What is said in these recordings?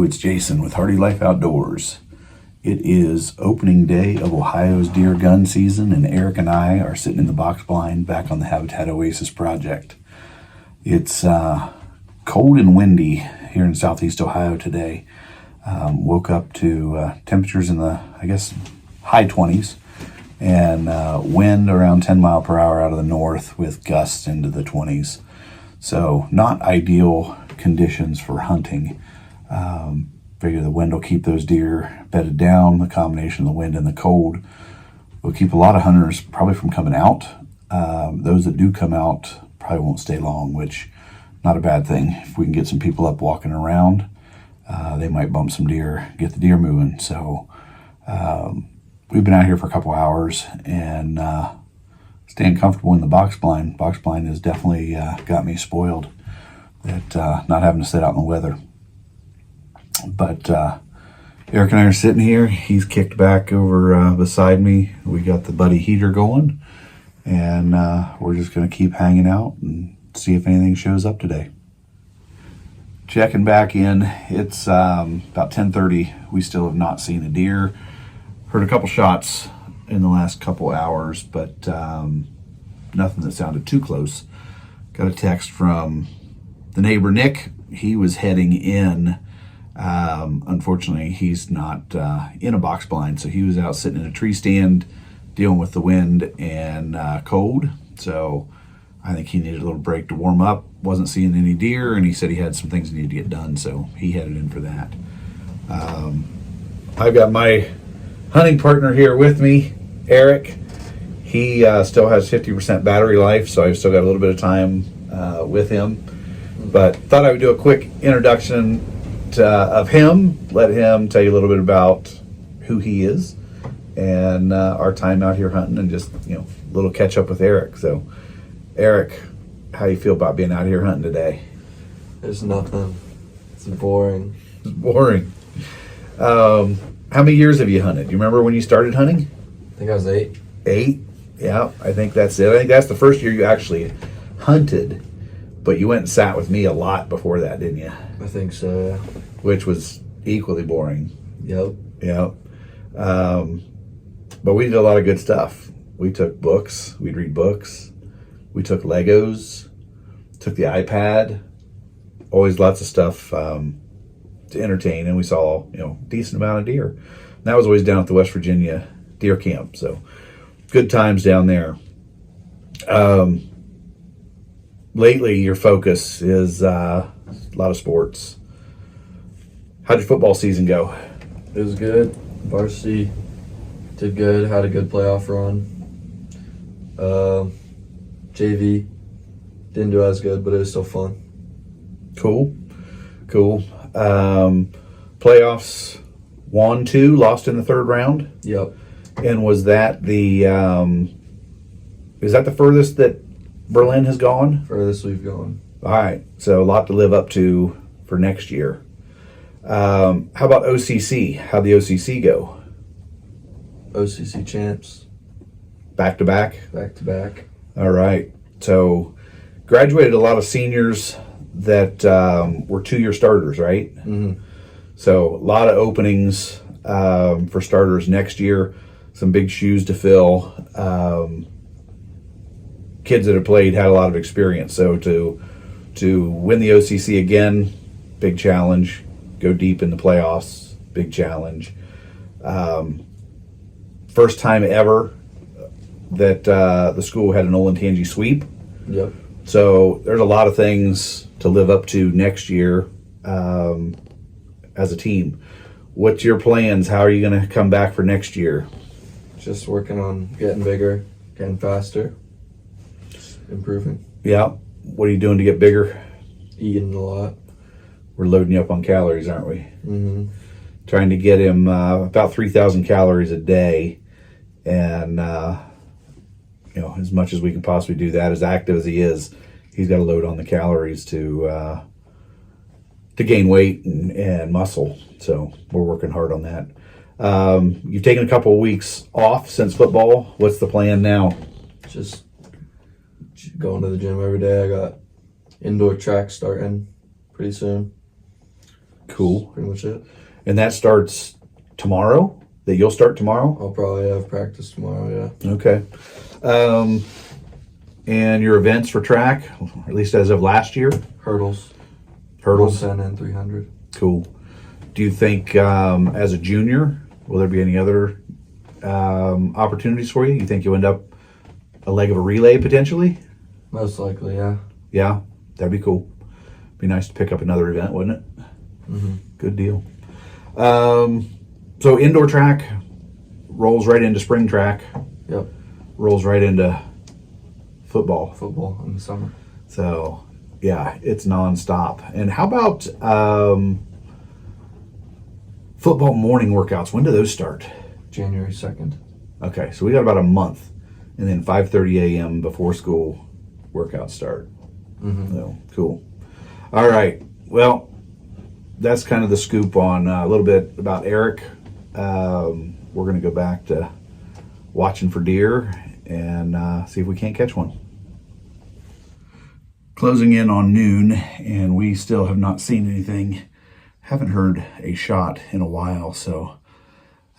it's Jason with Hardy Life Outdoors. It is opening day of Ohio's deer gun season, and Eric and I are sitting in the box blind back on the Habitat Oasis project. It's cold and windy here in southeast Ohio today. Woke up to temperatures in the, high 20s, and wind around 10 mile per hour out of the north with gusts into the 20s. So not ideal conditions for hunting. Figure the wind will keep those deer bedded down. The combination of the wind and the cold will keep a lot of hunters probably from coming out. Those that do come out probably won't stay long, which not a bad thing. If we can get some people up walking around, they might bump some deer, get the deer moving. So we've been out here for a couple hours and staying comfortable in the box blind. Box blind has definitely got me spoiled at not having to sit out in the weather. But Eric and I are sitting here. He's kicked back over beside me. We got the buddy heater going, and we're just going to keep hanging out and see if anything shows up today. Checking back in. It's about 10:30. We still have not seen a deer. Heard a couple shots in the last couple hours, but nothing that sounded too close. Got a text from the neighbor Nick. He was heading in. Unfortunately, he's not in a box blind, so he was out sitting in a tree stand dealing with the wind and cold. So I think he needed a little break to warm up. Wasn't seeing any deer, and he said he had some things he needed to get done, so he headed in for that. I've got my hunting partner here with me, Eric. He still has 50% battery life, so I've still got a little bit of time with him. But thought I would do a quick introduction of him, let him tell you a little bit about who he is and our time out here hunting, and just a little catch up with Eric. So Eric, how you feel about being out here hunting today? There's nothing. It's boring. It's boring. How many years have you hunted? Do you remember when you started hunting? I think I was 8. 8? Yeah, I think that's it. I think that's the first year you actually hunted, but you went and sat with me a lot before that, didn't you? I think so, yeah. Which was equally boring. Yep. Yep. But we did a lot of good stuff. We took books. We'd read books. We took Legos. Took the iPad. Always lots of stuff to entertain, and we saw decent amount of deer. And that was always down at the West Virginia deer camp. So good times down there. Lately, your focus is a lot of sports. How'd your football season go? It was good. Varsity did good. Had a good playoff run. JV didn't do as good, but it was still fun. Cool. Playoffs, won 2, lost in the third round. Yep. And was that is that the furthest that Berlin has gone? Furthest we've gone. All right, so a lot to live up to for next year. How about OCC? How'd the OCC go? OCC champs. Back to back? Back to back. All right. So graduated a lot of seniors that were 2-year starters, right? Mm-hmm. So a lot of openings for starters next year. Some big shoes to fill. Kids that have played had a lot of experience. So to win the OCC again, big challenge. Go deep in the playoffs, big challenge. First time ever that the school had an Olentangy sweep. Yep. So there's a lot of things to live up to next year as a team. What's your plans? How are you going to come back for next year? Just working on getting bigger, getting faster, just improving. Yeah. What are you doing to get bigger? Eating a lot. We're loading you up on calories, aren't we? Mm-hmm. Trying to get him about 3,000 calories a day, and as much as we can possibly do that. As active as he is, he's got to load on the calories to gain weight and muscle. So we're working hard on that. You've taken a couple of weeks off since football. What's the plan now? Just going to the gym every day. I got indoor track starting pretty soon. Cool. That's pretty much it. And that starts tomorrow? That you'll start tomorrow? I'll probably have practice tomorrow, yeah. Okay. And your events for track, at least as of last year? Hurdles. 110 and 300. Cool. Do you think as a junior, will there be any other opportunities for you? You think you'll end up a leg of a relay potentially? Most likely, yeah. Yeah, that'd be cool. Be nice to pick up another event, wouldn't it? Mm-hmm. Good deal. So indoor track rolls right into spring track. Yep. Rolls right into football. Football in the summer. So, yeah, it's nonstop. And how about football morning workouts? When do those start? January 2nd. Okay, so we got about a month. And then 5:30 a.m. before school workouts start. Mm-hmm. So, cool. All right. Well, that's kind of the scoop on a little bit about Eric. We're going to go back to watching for deer and see if we can't catch one. Closing in on noon, and we still have not seen anything. Haven't heard a shot in a while, so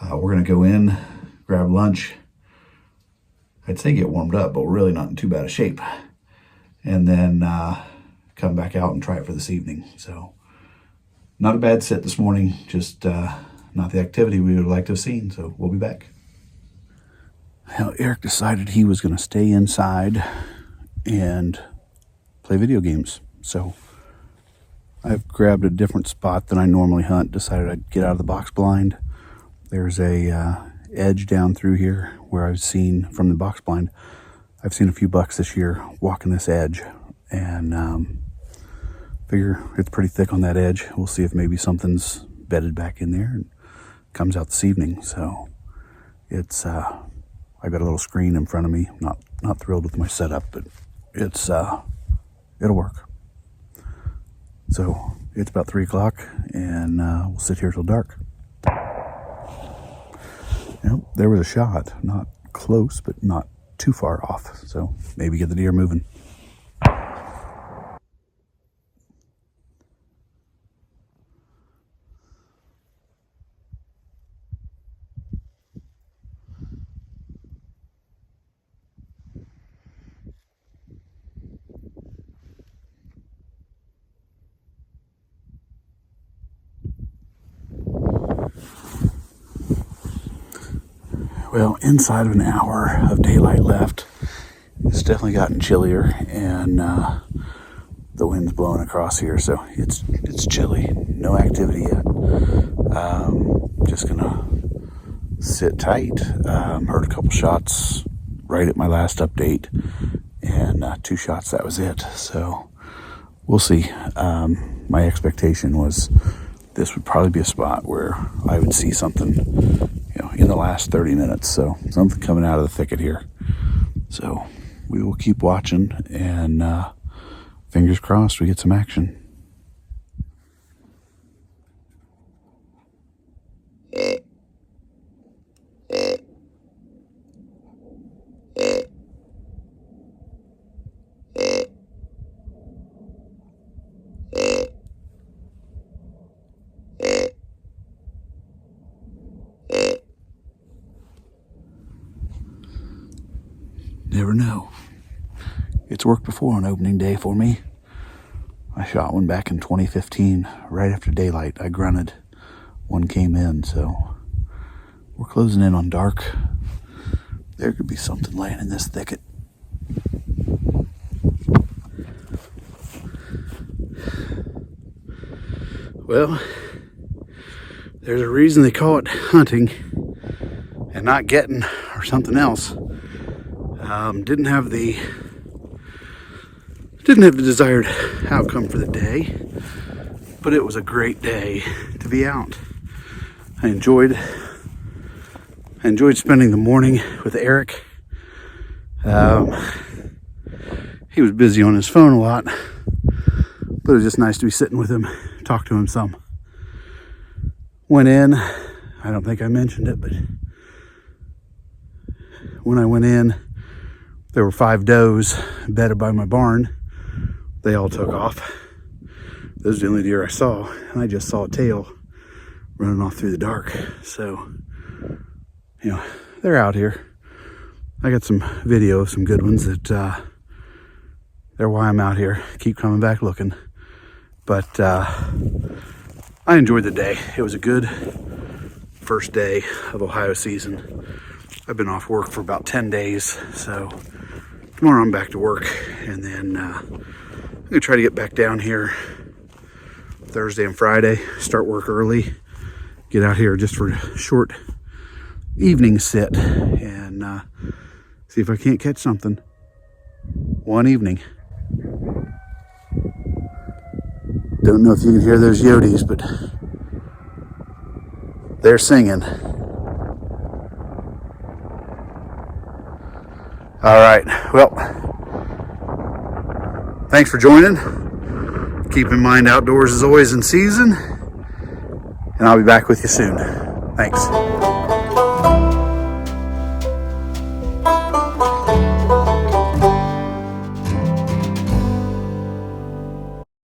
we're going to go in, grab lunch. I'd say get warmed up, but we're really not in too bad a shape. And then come back out and try it for this evening. So not a bad sit this morning, just not the activity we would like to have seen, so we'll be back. Well, Eric decided he was going to stay inside and play video games. So I've grabbed a different spot than I normally hunt, decided I'd get out of the box blind. There's a edge down through here where I've seen from the box blind. I've seen a few bucks this year walking this edge, and figure it's pretty thick on that edge. We'll see if maybe something's bedded back in there and comes out this evening. So it's I've got a little screen in front of me. Not thrilled with my setup, but it's it'll work. So it's about 3 o'clock, and we'll sit here till dark. Yep, there was a shot. Not close, but not too far off. So maybe get the deer moving. Well, inside of an hour of daylight left, it's definitely gotten chillier, and the wind's blowing across here, so it's chilly. No activity yet. Just gonna sit tight. Heard a couple shots right at my last update, and 2 shots, that was it. So we'll see. My expectation was this would probably be a spot where I would see something, in the last 30 minutes. So something coming out of the thicket here. So we will keep watching, and fingers crossed we get some action. Never know. It's worked before on opening day for me. I shot one back in 2015, right after daylight. I grunted. One came in, so we're closing in on dark. There could be something laying in this thicket. Well, there's a reason they call it hunting and not getting or something else. Didn't have the desired outcome for the day, but it was a great day to be out. I enjoyed spending the morning with Eric. He was busy on his phone a lot, but it was just nice to be sitting with him, talk to him some. Went in, I don't think I mentioned it, but when I went in, there were 5 does bedded by my barn. They all took off. those are the only deer I saw, and I just saw a tail running off through the dark. So, you know, they're out here. I got some video of some good ones that they're why I'm out here. Keep coming back looking. But I enjoyed the day. It was a good first day of Ohio season. I've been off work for about 10 days, so tomorrow I'm back to work, and then I'm gonna try to get back down here Thursday and Friday, start work early, get out here just for a short evening sit, and see if I can't catch something one evening. Don't know if you can hear those Yotes, but they're singing. All right, well, thanks for joining. Keep in mind, outdoors is always in season, and I'll be back with you soon. Thanks.